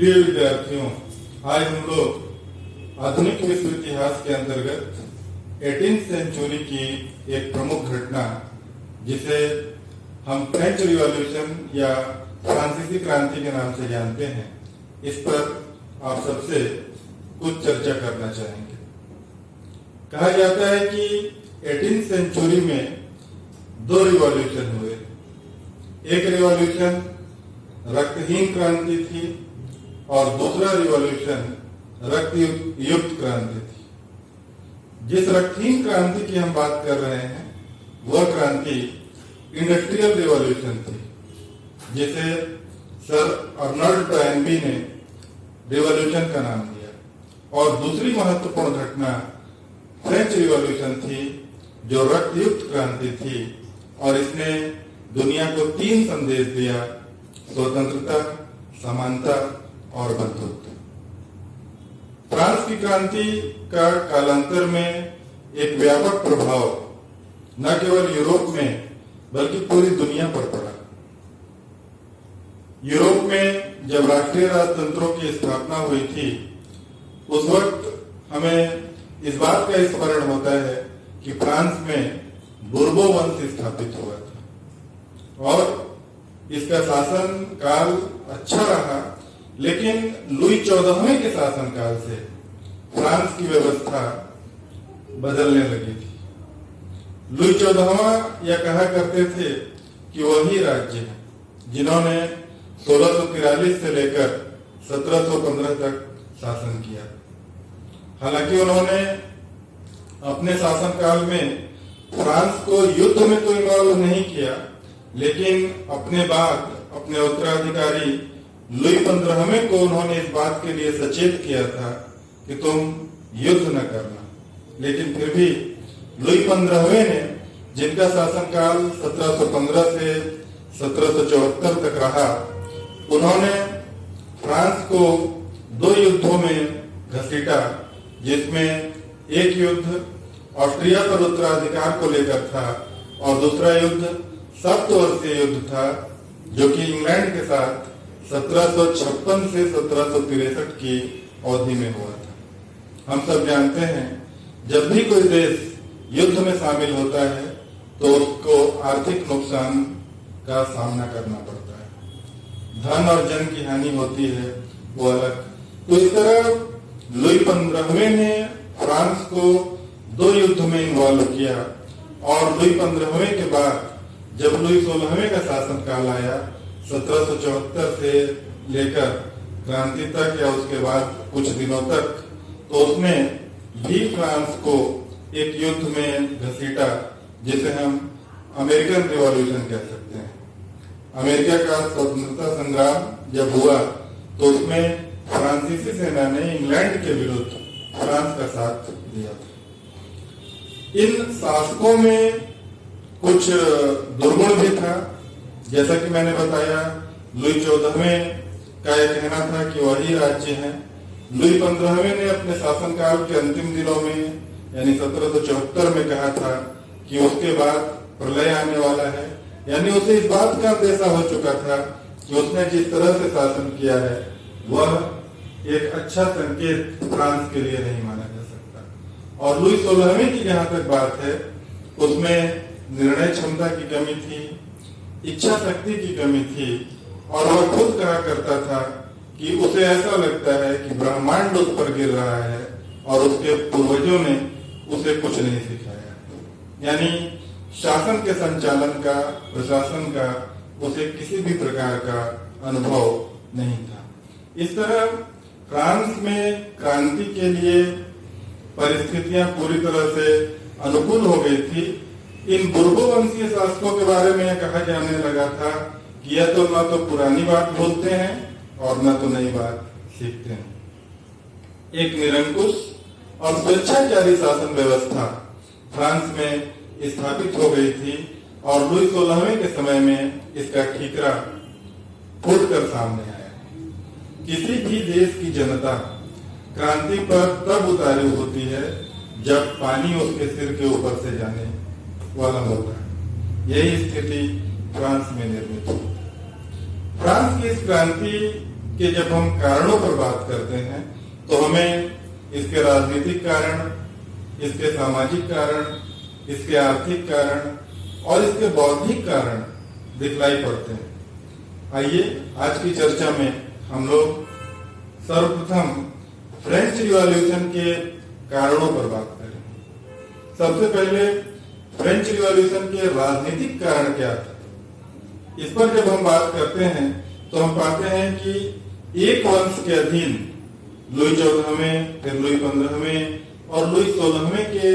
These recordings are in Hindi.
प्रिय विद्यार्थियों, आज हम लोग आधुनिक विश्व इतिहास के अंतर्गत 18th सेंचुरी की एक प्रमुख घटना जिसे हम फ्रेंच रिवॉल्यूशन या फ्रांसीसी क्रांति के नाम से जानते हैं, इस पर आप सबसे कुछ चर्चा करना चाहेंगे। कहा जाता है कि 18th सेंचुरी में दो रिवॉल्यूशन हुए। एक रिवॉल्यूशन रक्तहीन क्रांति थी और दूसरा रिवॉल्यूशन रक्त युक्त क्रांति थी। जिस रक्तहीन क्रांति की हम बात कर रहे हैं वह क्रांति इंडस्ट्रियल रिवॉल्यूशन थी, जिसे सर अर्नल्ड टोयनबी ने रिवॉल्यूशन का नाम दिया। और दूसरी महत्वपूर्ण घटना फ्रेंच रिवॉल्यूशन थी, जो रक्त युक्त क्रांति थी और इसने दुनिया को 3 संदेश दिया: स्वतंत्रता, समानता और बंधुत्व। फ्रांस की क्रांति का कालांतर में एक व्यापक प्रभाव न केवल यूरोप में बल्कि पूरी दुनिया पर पड़ा। यूरोप में जब राष्ट्रीय राजतंत्रों की स्थापना हुई थी, उस वक्त हमें इस बात का स्मरण होता है कि फ्रांस में बुर्बो वंश स्थापित हुआ था और इसका शासन काल अच्छा रहा, लेकिन लुई 14वें के शासन काल से फ्रांस की व्यवस्था बदलने लगी थी। लुई 14वां यह कहा करते थे कि वही राज्य है जिन्होंने 1643 से लेकर 1715 तक शासन किया। हालांकि उन्होंने अपने शासनकाल में फ्रांस को युद्ध में तो इन्वॉल्व नहीं किया, लेकिन अपने बाद अपने उत्तराधिकारी लुई 15वें को उन्होंने इस बात के लिए सचेत किया था कि तुम युद्ध न करना। लेकिन फिर भी लुई 15वें ने, जिनका शासनकाल 1715 से 1774 तक रहा, उन्होंने फ्रांस को 2 युद्धों में घसीटा, जिसमें एक युद्ध ऑस्ट्रिया पर उत्तराधिकार को लेकर था और दूसरा युद्ध 7 वर्षीय युद्ध था, जो कि इंग्लैंड के साथ 1756 से 1763 की अवधि में हुआ था। हम सब जानते हैं, जब भी कोई देश युद्ध में शामिल होता है तो उसको आर्थिक नुकसान का सामना करना पड़ता है, धन और जन की हानि होती है, वो अलग। तो इस तरह लुई 15वें ने फ्रांस को 2 युद्ध में इन्वॉल्व किया और लुई 15वें के बाद जब लुई 16वें का शासनकाल आया 1774 से लेकर क्रांति तक या उसके बाद कुछ दिनों तक, तो उसने भी फ्रांस को एक युद्ध में घसीटा, जिसे हम अमेरिकन रिवॉल्यूशन कह सकते हैं। अमेरिका का स्वतंत्रता संग्राम जब हुआ तो उसमें फ्रांसीसी सेना ने इंग्लैंड के विरुद्ध फ्रांस का साथ दिया था। इन शासकों में कुछ दुर्गुण भी था, जैसा कि मैंने बताया। लुई 14वें का यह कहना था कि वही राज्य है। लुई 15वें ने अपने शासनकाल के अंतिम दिनों में यानी 1774 में कहा था कि उसके बाद प्रलय आने वाला है, यानी उसे इस बात का अंदेशा हो चुका था कि उसने जिस तरह से शासन किया है वह एक अच्छा संकेत फ्रांस के लिए नहीं माना जा सकता। और लुई 16वें की जहां तक बात है, उसमें निर्णय क्षमता की कमी थी, इच्छा शक्ति की कमी थी और वह खुद कहा करता था कि उसे ऐसा लगता है कि ब्रह्मांड उस पर गिर रहा है और उसके पूर्वजों ने उसे कुछ नहीं सिखाया। यानी शासन के संचालन का, प्रशासन का उसे किसी भी प्रकार का अनुभव नहीं था। इस तरह फ्रांस में क्रांति के लिए परिस्थितियां पूरी तरह से अनुकूल हो गई थी। इन बुर्बो वंशीय शासकों के बारे में कहा जाने लगा था कि यह तो न तो पुरानी बात भूलते हैं और न तो नई बात सीखते हैं। एक निरंकुश और स्वेच्छाचारी शासन व्यवस्था फ्रांस में स्थापित हो गई थी और लुई 16वें के समय में इसका ठीकरा फूटकर सामने आया। किसी भी देश की जनता क्रांति पर तब उतारू होती है जब पानी उसके सिर के ऊपर से जाने वाला होता है। यही स्थिति फ्रांस में निर्मित हुई। फ्रांस की इस क्रांति कि जब हम कारणों पर बात करते हैं तो हमें इसके राजनीतिक कारण, इसके सामाजिक कारण, इसके आर्थिक कारण और इसके बौद्धिक कारण दिखलाई पड़ते हैं। आइए आज की चर्चा में हम लोग सर्वप्रथम फ्रेंच रिवॉल्यूशन के कारणों पर बात करें। सबसे पहले फ्रेंच रिवॉल्यूशन के राजनीतिक कारण क्या थे, इस पर जब हम बात करते हैं तो हम पाते हैं कि एक वंश के अधीन लुई 14वें, फिर लुई 15वें और लुई 16वें के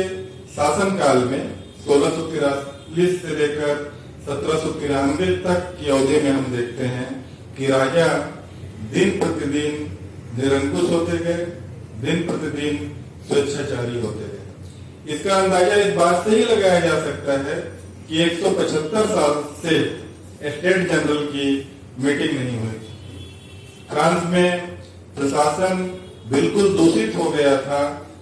शासनकाल में 1643 से लेकर 1793 तक की अवधि में हम देखते हैं कि राजा दिन प्रतिदिन निरंकुश होते गए, दिन प्रतिदिन स्वेच्छाचारी होते गए। इसका अंदाजा इस बात से ही लगाया जा सकता है कि 175 साल से स्टेट जनरल की मीटिंग नहीं हुई। फ्रांस में प्रशासन बिल्कुल दूषित हो गया था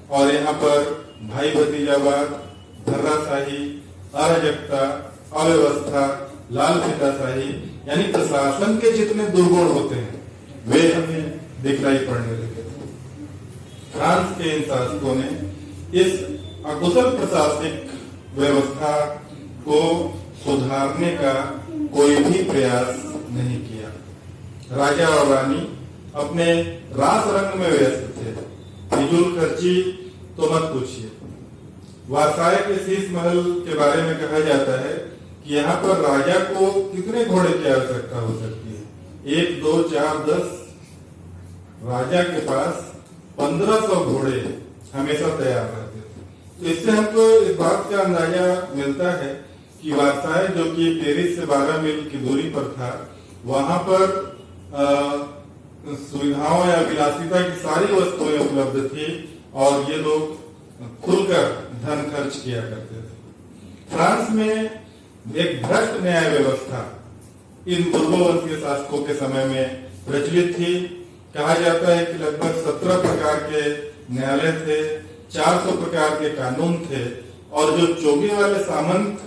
और यहाँ पर भाई भतीजावाद, धर्राशाही, अराजकता, अव्यवस्था, लाल फीताशाही यानी प्रशासन के जितने दुर्गुण होते हैं वे हमें दिखलाई पड़ने लगे। फ्रांस के इन शासकों ने इस अकुशल प्रशासनिक व्यवस्था को सुधारने का कोई भी प्रयास नहीं किया। राजा और रानी अपने रास रंग में व्यस्त थे। फिजूल खर्ची तो मत पूछिए। वर्साय के शीश महल के बारे में कहा जाता है कि यहाँ पर राजा को कितने घोड़े की आवश्यकता हो सकती है? 1, 2, 4, 10। राजा के पास 1500 घोड़े हमेशा तैयार रहते थे। तो इससे हमको इस बात का अंदाजा मिलता है कि वर्साय, जो कि पेरिस से 12 मील की दूरी पर था, वहां पर सुविधाओं या विलासिता की सारी वस्तुएं उपलब्ध थी और ये लोग खुलकर धन खर्च किया करते थे। फ्रांस में एक भ्रष्ट न्याय व्यवस्था इन पूर्ववंशीय शासकों के समय में प्रचलित थी। कहा जाता है कि लगभग 17 प्रकार के न्यायालय थे, 400 प्रकार के कानून थे और जो चोगे वाले सामंत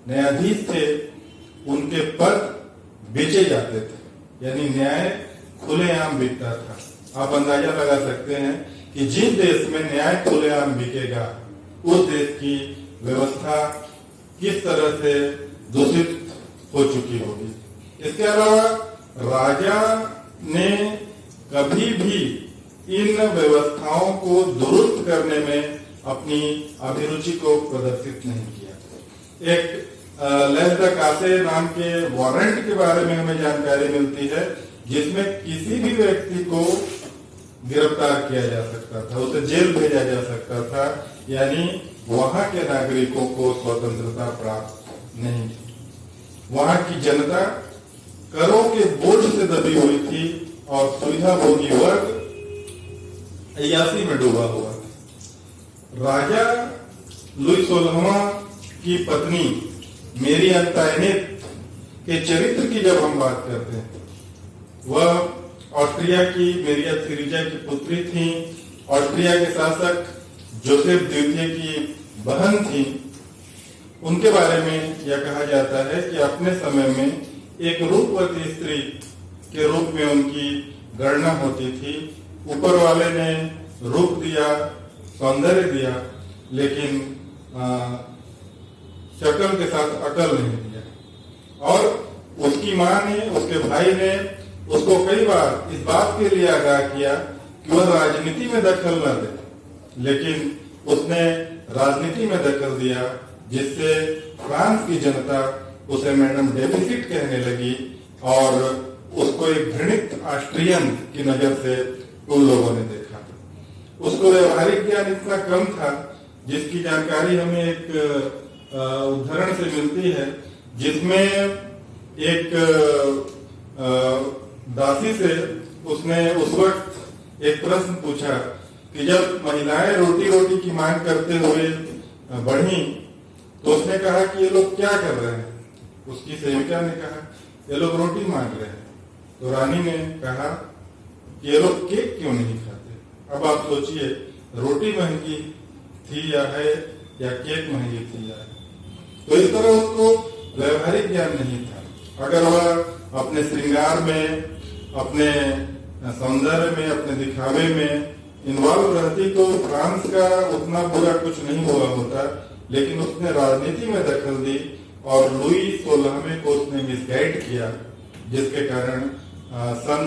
न्यायाधीश थे उनके पद बेचे जाते थे, यानी न्याय खुलेआम बिकता था। आप अंदाजा लगा सकते हैं कि जिस देश में न्याय खुलेआम बिकेगा उस देश की व्यवस्था किस तरह से दूषित हो चुकी होगी। इसके अलावा राजा ने कभी भी इन व्यवस्थाओं को दुरुस्त करने में अपनी अभिरुचि को प्रदर्शित नहीं किया। एक लेस द कासे नाम के वारंट के बारे में हमें जानकारी मिलती है जिसमें किसी भी व्यक्ति को गिरफ्तार किया जा सकता था, उसे जेल भेजा जा सकता था, यानी वहां के नागरिकों को स्वतंत्रता प्राप्त नहीं थी। वहां की जनता करों के बोझ से दबी हुई थी और सुविधा भोगी वर्ग अय्यासी में डूबा हुआ था। राजा लुई 16वां की पत्नी मेरी अंतायनेत के चरित्र की जब हम बात करते हैं, वह ऑस्ट्रिया की मेरिया थेरेसा की पुत्री थी। ऑस्ट्रिया के शासक जोसेफ द्वितीय की बहन थी। उनके बारे में यह कहा जाता है कि अपने समय में एक रूपवती स्त्री के रूप में उनकी गणना होती थी। ऊपर वाले ने रूप दिया, सौंदर्य दिया, लेकिन शक्ल के साथ अकल नहीं दिया। और उसकी मां ने, उसके भाई ने उसको कई बार इस बात के लिए आगाह किया कि वह राजनीति में दखल न दे, लेकिन उसने राजनीति में दखल दिया, जिससे फ्रांस की जनता उसे मैडम डेफिसिट कहने लगी और उसको एक घृणित ऑस्ट्रियन की नजर से उन लोगों ने देखा। उसको व्यवहारिक ज्ञान इतना कम था जिसकी जानकारी हमें एक उदाहरण से मिलती है, जिसमें एक दासी से उसने उस वक्त एक प्रश्न पूछा कि जब महिलाएं रोटी रोटी की मांग करते हुए बढ़ी तो उसने कहा कि ये लोग क्या कर रहे हैं। उसकी सेविका ने कहा ये लोग रोटी मांग रहे हैं। तो रानी ने कहा कि ये लोग केक क्यों नहीं खाते। अब आप सोचिए, रोटी महंगी थी या है, या केक महंगी थी या है। तो इस तरह उसको व्यवहारिक ज्ञान नहीं था। अगर वह अपने श्रृंगार में, अपने सौंदर्य में, अपने दिखावे में इन्वॉल्व रहती तो फ्रांस का उतना बुरा कुछ नहीं हुआ होता, लेकिन उसने राजनीति में दखल दी और लुई 16वें को उसने मिसगाइड किया, जिसके कारण सन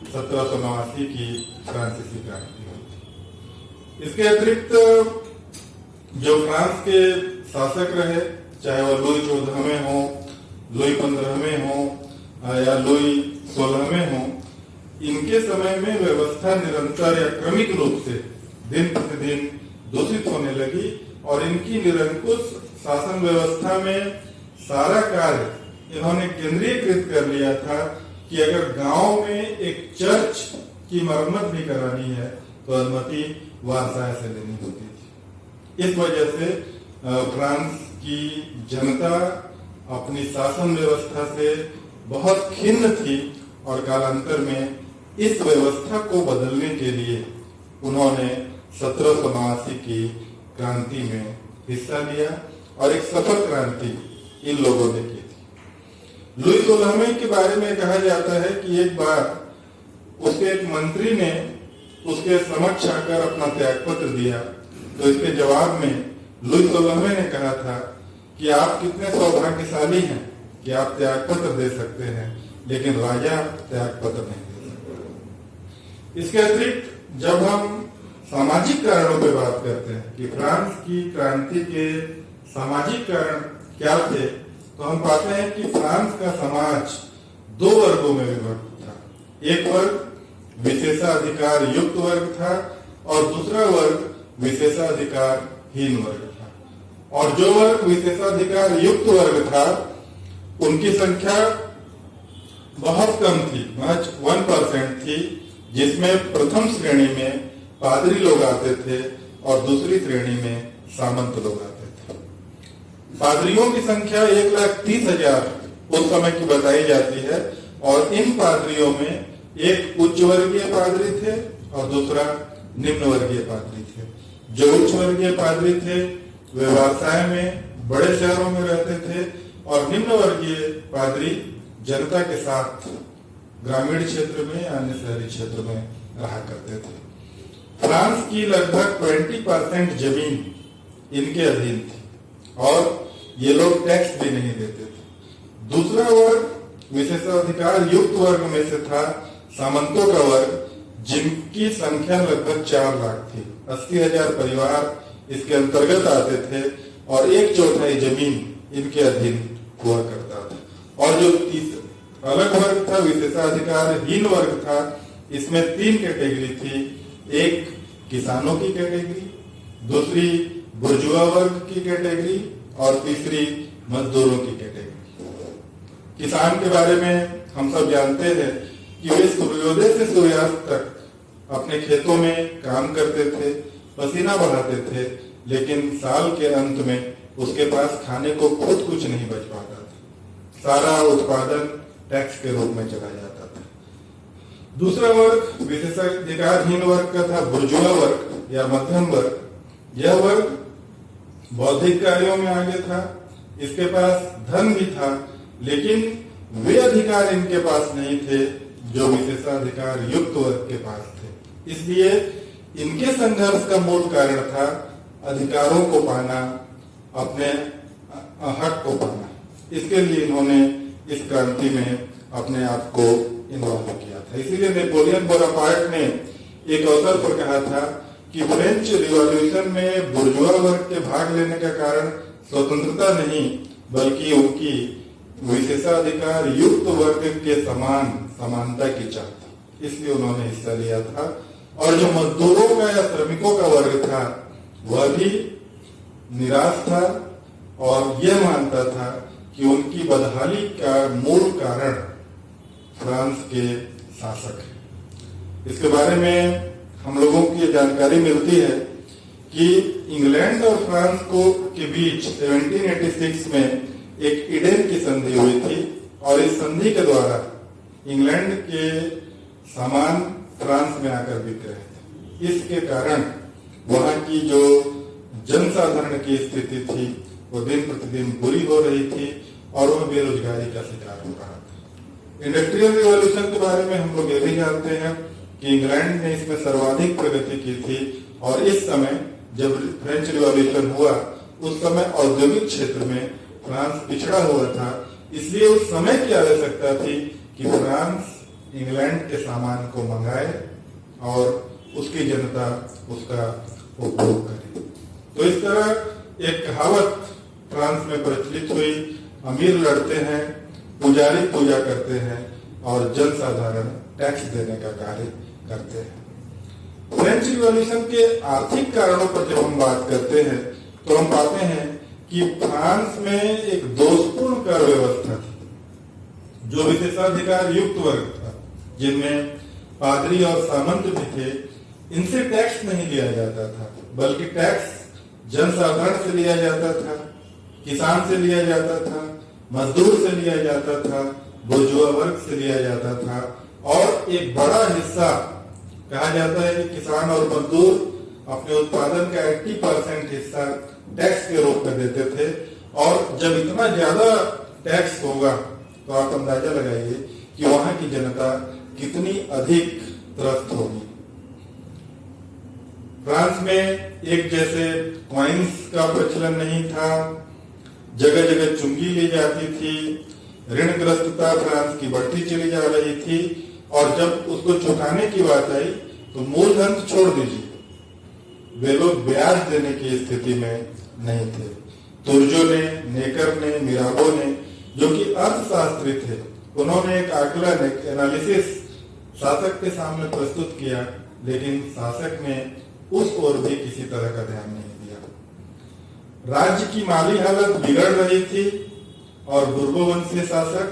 1789 की फ्रांसीसी क्रांति हुई। इसके अतिरिक्त जो फ्रांस के शासक रहे, चाहे वह लुई 14वें हो, लुई 15वें हो या लुई 16वें हो, इनके समय में व्यवस्था निरंतर या क्रमिक रूप से दिन प्रतिदिन दूषित होने लगी और इनकी निरंकुश शासन व्यवस्था में सारा कार्य इन्होंने केंद्रीकृत कर लिया था कि अगर गांव में एक चर्च की मरम्मत भी करानी है तो अनुमति वारसाय से लेनी होती थी। इस वजह से फ्रांस की जनता अपनी शासन व्यवस्था से बहुत खिन्न थी और कालांतर में इस व्यवस्था को बदलने के लिए उन्होंने 1789 की क्रांति में हिस्सा लिया और एक सफल क्रांति इन लोगों ने की थी। लुई 16वें के बारे में कहा जाता है कि एक बार उसके एक मंत्री ने उसके समक्ष आकर अपना त्यागपत्र दिया, तो इसके जवाब में लुई 16वें ने कहा था कि आप कितने सौभाग्यशाली हैं कि आप त्यागपत्र दे सकते हैं, लेकिन राजा त्यागपत्र नहीं दे सकते। इसके अतिरिक्त जब हम सामाजिक कारणों पर बात करते हैं कि फ्रांस की क्रांति के सामाजिक कारण क्या थे, तो हम पाते हैं कि फ्रांस का समाज दो वर्गों में विभक्त था। एक वर्ग विशेषाधिकार युक्त वर्ग था और दूसरा वर्ग विशेषाधिकारहीन वर्ग था। और जो वर्ग विशेषाधिकार युक्त वर्ग था उनकी संख्या बहुत कम थी, महज 1% थी, जिसमें प्रथम श्रेणी में पादरी लोग आते थे और दूसरी श्रेणी में सामंत लोग आते थे। पादरियों की संख्या 1,30,000 उस समय की बताई जाती है और इन पादरियों में एक उच्च वर्गीय पादरी थे और दूसरा निम्न वर्गीय पादरी थे। जो उच्च वर्गीय पादरी थे वे व्यवसाय में बड़े शहरों में रहते थे और निम्न वर्गीय पादरी जनता के साथ ग्रामीण क्षेत्र में अन्य शहरी क्षेत्र में रहा करते थे। फ्रांस की लगभग 20% जमीन इनके अधीन थी और ये लोग टैक्स भी नहीं देते थे। दूसरा वर्ग विशेषाधिकार युक्त वर्ग में से था सामंतों का वर्ग, जिनकी संख्या लगभग 4 लाख थी। 80,000 परिवार इसके अंतर्गत आते थे और 1/4 जमीन इनके अधीन हुआ करता था। और जो अलग वर्ग था विशेषाधिकारहीन वर्ग था, इसमें 3 कैटेगरी थी। एक किसानों की कैटेगरी, दूसरी बुर्जुआ वर्ग की कैटेगरी और तीसरी मजदूरों की कैटेगरी। किसान के बारे में हम सब जानते हैं कि वे सूर्योदय से सूर्यास्त तक अपने खेतों में काम करते थे, पसीना बहाते थे, लेकिन साल के अंत में उसके पास खाने को खुद कुछ नहीं बच पाता था। सारा उत्पादन टैक्स के रूप में चला जाता था। दूसरा वर्ग विशेषाधिकारहीन वर्ग का था बुर्जुआ वर्ग या मध्यम वर्ग। यह वर्ग बौद्धिक कार्यों में आगे था, इसके पास धन भी था, लेकिन वे अधिकार इनके पास नहीं थे जो विशेषाधिकार युक्त वर्ग के पास थे। इसलिए इनके संघर्ष का मूल कारण था अधिकारों को पाना, अपने हक को पाना। इसके लिए इन्होंने इस क्रांति में अपने आप को इन्वॉल्व किया था। इसीलिए नेपोलियन बोनापार्ट ने एक अवसर पर कहा था कि फ्रेंच रिवॉल्यूशन में बुर्जुआ वर्ग के भाग लेने का कारण स्वतंत्रता नहीं, बल्कि उनकी विशेषाधिकार युक्त वर्ग के समानता की चाह थी। इसलिए उन्होंने हिस्सा लिया था। और जो मजदूरों का या श्रमिकों का वर्ग था वह भी निराश था और यह मानता था कि उनकी बदहाली का मूल कारण फ्रांस के शासक है। इसके बारे में हम लोगों को ये जानकारी मिलती है कि इंग्लैंड और फ्रांस को के बीच 1786 में एक ईडेन की संधि हुई थी और इस संधि के द्वारा इंग्लैंड के सामान फ्रांस में आकर बिक रहे थे। इसके कारण वहां की जो जनसाधारण की स्थिति थी वो दिन प्रतिदिन बुरी हो रही थी और वह बेरोजगारी का शिकार हो रहा था। इंडस्ट्रियल रिवॉल्यूशन के बारे में हम लोग ये भी जानते हैं कि इंग्लैंड ने इसमें सर्वाधिक प्रगति की थी और इस समय जब फ्रेंच रिवॉल्यूशन हुआ उस समय औद्योगिक क्षेत्र में फ्रांस पिछड़ा हुआ था। इसलिए उस समय की आवश्यकता थी कि फ्रांस इंग्लैंड के सामान को मंगाए और उसकी जनता उसका उपभोग करे। तो इस तरह एक कहावत फ्रांस में प्रचलित हुई, अमीर लड़ते हैं, पुजारी पूजा करते हैं और जनसाधारण टैक्स देने का कार्य करते हैं। फ्रेंच रिवॉल्यूशन के आर्थिक कारणों पर जब हम बात करते हैं तो हम पाते हैं कि फ्रांस में एक दोषपूर्ण कर व्यवस्था थी। जो विशेषाधिकार युक्त वर्ग था, जिनमें पादरी और सामंत भी थे, इनसे टैक्स नहीं लिया जाता था, बल्कि टैक्स जनसाधारण से लिया जाता था, किसान से लिया जाता था, मजदूर से लिया जाता था, बुर्जुआ वर्ग से लिया जाता था और एक बड़ा हिस्सा कहा जाता है कि किसान और मजदूर अपने उत्पादन का 80% हिस्सा टैक्स के रूप में देते थे। और जब इतना ज्यादा टैक्स होगा तो आप अंदाजा लगाइए कि वहां की जनता कितनी अधिक त्रस्त होगी। फ्रांस में एक जैसे कॉइन्स का प्रचलन नहीं था, जगह जगह चुंगी ली जाती थी, ऋणग्रस्तता फ्रांस की बढ़ती चली जा रही थी और जब उसको चुकाने की बात आई तो मूलधन छोड़ दीजिए, वे लोग ब्याज देने की स्थिति में नहीं थे। तुर्जो ने, नेकर ने, मिराबो ने, जो कि अर्थशास्त्री थे, उन्होंने एक आकलन, एक एनालिसिस शासक के सामने प्रस्तुत किया, लेकिन शासक ने उस ओर भी किसी तरह का ध्यान नहीं दिया। राज्य की माली हालत बिगड़ रही थी और बुर्बोवंशीय शासक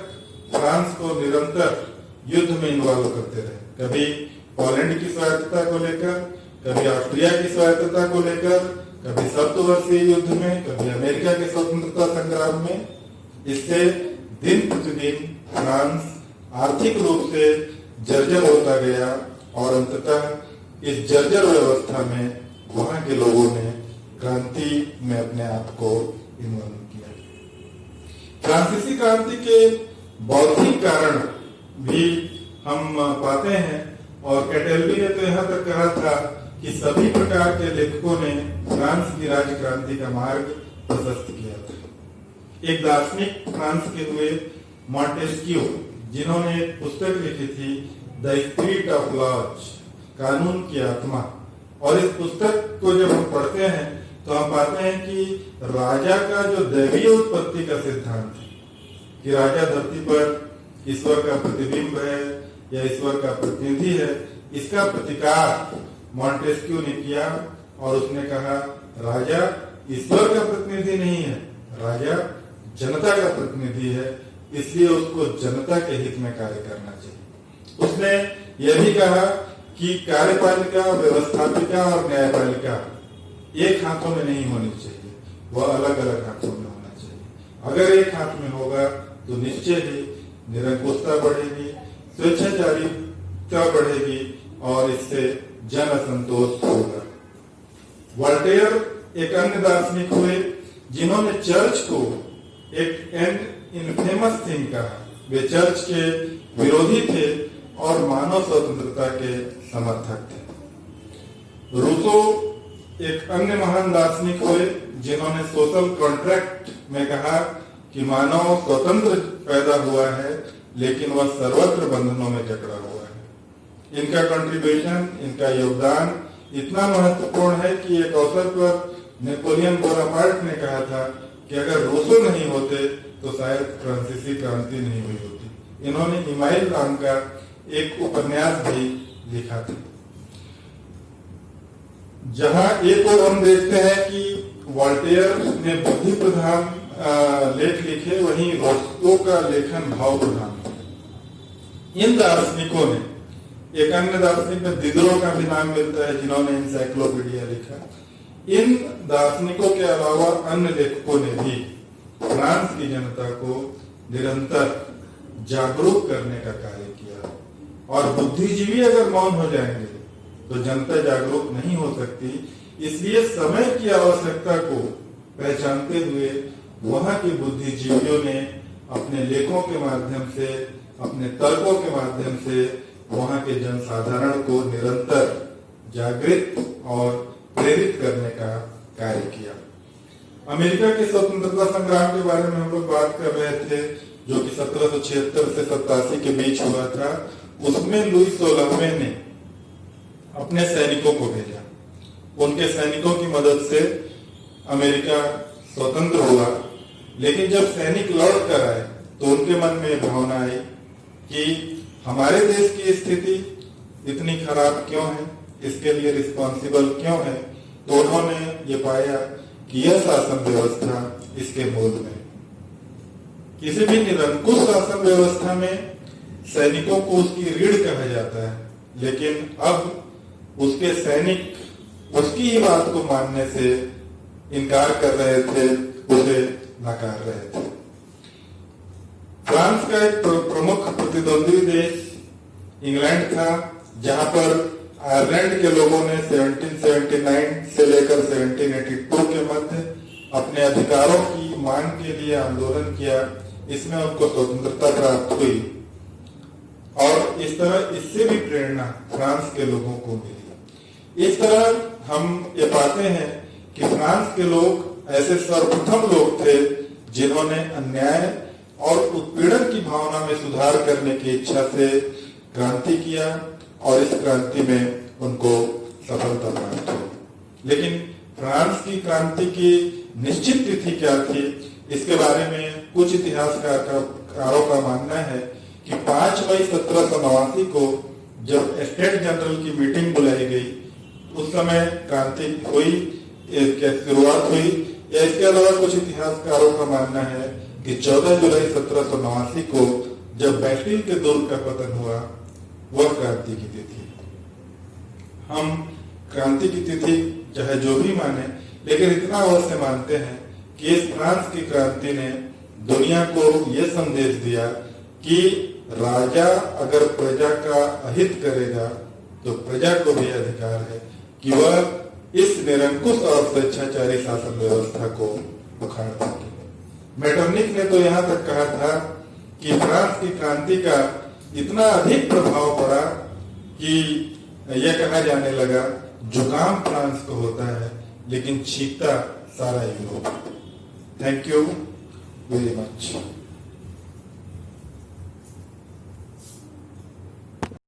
फ्रांस को निरंतर युद्ध में इन्वॉल्व करते रहे, कभी पोलैंड की स्वायत्तता को लेकर, कभी ऑस्ट्रिया की स्वायत्तता को लेकर, कभी सप्तवर्षीय युद्ध में, कभी अमेरिका के स्वतंत्रता संग्राम में। इससे दिन प्रतिदिन फ्रांस आर्थिक रूप से जर्जर होता गया और अंततः इस जर्जर व्यवस्था में वहां के लोगों ने क्रांति में अपने आप को इन्वॉल्व किया। फ्रांसीसी क्रांति के बौद्धिक कारण भी हम पाते हैं और कैटेलबी ने तो यहाँ तक कहा था कि सभी प्रकार के लेखकों ने फ्रांस की राज्य क्रांति का मार्ग प्रशस्त किया था। एक दार्शनिक फ्रांस के हुए मॉन्टेस्क्यू, जिन्होंने एक पुस्तक लिखी थी द स्पिरिट ऑफ लॉज, कानून की आत्मा, और इस पुस्तक को जब हम पढ़ते हैं तो हम पाते हैं कि राजा का जो दैवीय उत्पत्ति का सिद्धांत है कि राजा धरती पर ईश्वर का प्रतिबिंब है या ईश्वर का प्रतिनिधि है, इसका प्रतिकार मॉन्टेस्क्यू ने किया और उसने कहा राजा ईश्वर का प्रतिनिधि नहीं है, राजा जनता का प्रतिनिधि है, इसलिए उसको जनता के हित में कार्य करना चाहिए। उसने यह भी कहा कि कार्यपालिका, व्यवस्थापिका और न्यायपालिका एक हाथों में नहीं होनी चाहिए, वह अलग अलग हाथों में होना चाहिए। अगर एक हाथ में होगा तो निश्चय ही निरंकुशता बढ़ेगी, स्वेच्छाचारिता बढ़ेगी और इससे जन असंतोष होगा। वोल्टेयर एक अन्य दार्शनिक हुए जिन्होंने चर्च को एक एंड इनफेमस थिंग कहा। वे चर्च के विरोधी थे और मानव स्वतंत्रता के समर्थक थे। रूसो एक अन्य महान दार्शनिक हुए जिन्होंने सोशल कॉन्ट्रैक्ट में कहा कि मानव स्वतंत्र पैदा हुआ है लेकिन वह सर्वत्र बंधनों में जकड़ा हुआ है। इनका कंट्रीब्यूशन, इनका योगदान इतना महत्वपूर्ण है कि एक अवसर पर नेपोलियन बोनापार्ट ने कहा था कि अगर रूसो नहीं होते तो शायद फ्रांसीसी क्रांति नहीं हुई होती। इन्होंने इमाइल नाम का एक उपन्यास भी लिखा था। जहां एक और हम देखते हैं कि वोल्टेयर ने बुद्धि प्रधान लेख लिखे, वहीं रोस्को का लेखन भाव प्रधान। इन दार्शनिकों ने, एक अन्य दार्शनिक में दिदरो का भी नाम मिलता है जिन्होंने एनसाइक्लोपीडिया लिखा। इन दार्शनिकों के अलावा अन्य लेखकों ने भी फ्रांस की जनता को निरंतर जागरूक करने का कार्य किया। और बुद्धिजीवी अगर मौन हो जाएंगे तो जनता जागरूक नहीं हो सकती। इसलिए समय की आवश्यकता को पहचानते हुए वहां के बुद्धिजीवियों ने अपने लेखों के माध्यम से, अपने तर्कों के माध्यम से, वहां के जनसाधारण को निरंतर जागृत और प्रेरित करने का कार्य किया। अमेरिका के स्वतंत्रता संग्राम के बारे में हम लोग बात कर रहे थे, जो कि 1776 से 87 के बीच हुआ था। उसमें लुई 16वें ने अपने सैनिकों को भेजा। उनके सैनिकों की मदद से अमेरिका स्वतंत्र हुआ। लेकिन जब सैनिक लौट कर आए तो उनके मन में भावना आई कि हमारे देश की स्थिति इतनी खराब क्यों है, इसके लिए रिस्पॉन्सिबल क्यों है। तो उन्होंने ये पाया कि यह शासन व्यवस्था इसके मूल में। किसी भी निरंकुश शासन व्यवस्था में सैनिकों को उसकी रीढ़ कहा जाता है, लेकिन अब उसके सैनिक उसकी ही बात को मानने से इनकार कर रहे थे, उसे नकार रहे थे। फ्रांस का एक प्रमुख प्रतिद्वंदी देश इंग्लैंड था, जहां पर आयरलैंड के लोगों ने 1779 से लेकर 1782 के मध्य अपने अधिकारों की मांग के लिए आंदोलन किया। इसमें उनको स्वतंत्रता प्राप्त हुई और इस तरह इससे भी प्रेरणा फ्रांस के लोगों को मिली। इस तरह हम ये पाते हैं कि फ्रांस के लोग ऐसे सर्वप्रथम लोग थे जिन्होंने अन्याय और उत्पीड़न की भावना में सुधार करने की इच्छा से क्रांति किया और इस क्रांति में उनको सफलता प्राप्त हुई। लेकिन फ्रांस की क्रांति की निश्चित तिथि क्या थी, इसके बारे में कुछ इतिहासकारों का मानना है कि 5 मई 1789 को जब स्टेट जनरल की मीटिंग बुलाई गई, उस समय क्रांति हुई, इसकी शुरुआत हुई। या इसके अलावा कुछ इतिहासकारों का मानना है कि 14 जुलाई 1789 को जब बैस्टिल के दुर्ग का पतन हुआ, वह क्रांति की तिथि। हम क्रांति की तिथि चाहे जो भी माने, लेकिन इतना अवश्य मानते हैं कि इस फ्रांस की क्रांति ने दुनिया को यह संदेश दिया कि राजा अगर प्रजा का अहित करेगा तो प्रजा को भी अधिकार है कि वह इस निरंकुश और स्वेच्छाचारी शासन व्यवस्था को उखाड़ सके। मेटरनिक ने तो यहाँ तक कहा था कि फ्रांस की क्रांति का इतना अधिक प्रभाव पड़ा कि यह कहा जाने लगा, जुकाम फ्रांस को होता है लेकिन छींकता सारा Europe. Thank you very much.